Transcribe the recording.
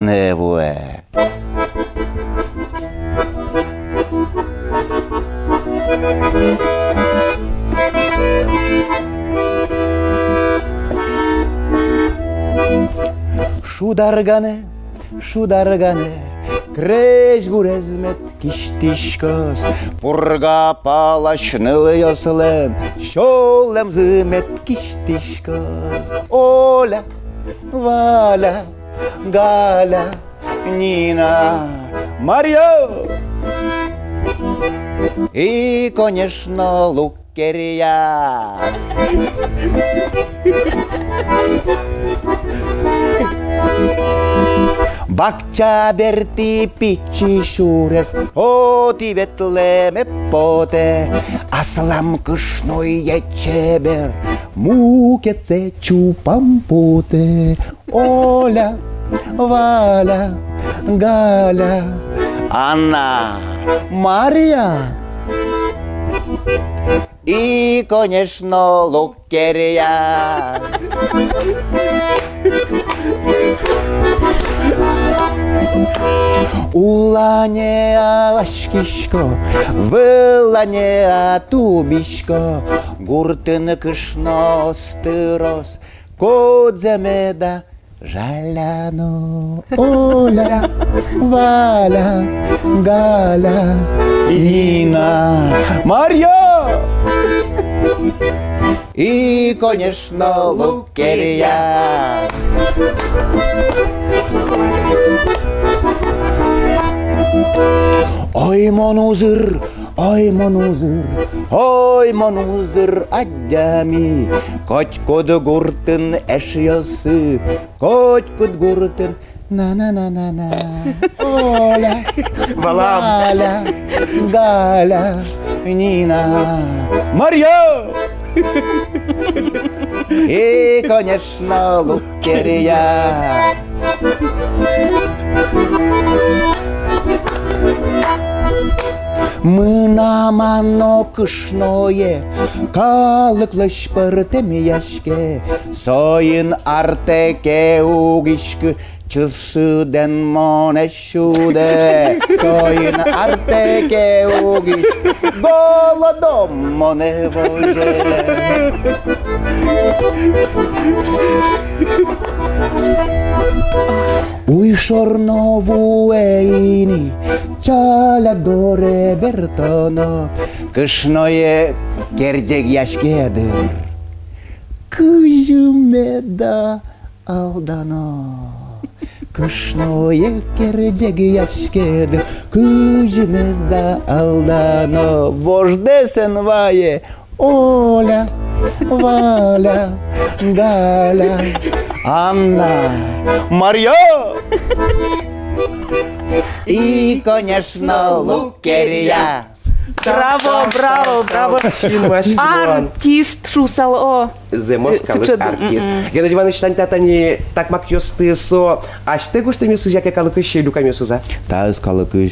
Невуе. Шударгане, креш гурезмет киштишкос, пурга палашнылы ясылен, шолем зымет киштишкос. Оля, Валя, Галя, Нина, Марья и, конечно, Лукерья. Бакча берти пичи шурес, оти ветлеме поте, аслам кышной ечебер, мукеце чупампуте. Оля, Валя, Галя, Анна, Марья и, конечно, Лукерья. Улане ашкишко, вылане тубишко, гуртын кышно стырос, кодземеда жаляно. Оля, Валя, Галя, Нина, Марья и, конечно, Лукерья. Ой, монузыр, ой, монузыр, ой, монузыр, аддями, котькод гуртын эшьясы, котькод гуртын на-на-на-на-на. Оля, Валя, Галя, Нина, Марья и, конечно, Лукерья. Мына мано кышное, калыклыш пыртем яшке, сойын артеке угишкы, чысыден монешуде, сойын артеке угиш, голодом моне вожеле. Уй шорнову эйни, чаля горе бертоно, кышное кердег яшкедыр, күжүмеда алдано. Кышное кердег яшкедыр, күжүмеда алдано. Вождесен вае, Оля, Валя, Галя, Анна, Марья и, конечно, Лукерья. Браво, браво, браво. Артист шусал о. Земоскалык артист. Геннадий Иванович, тани так макьосты со. А что гостами сузя как калыкыш люками суза? Таз калыкыш.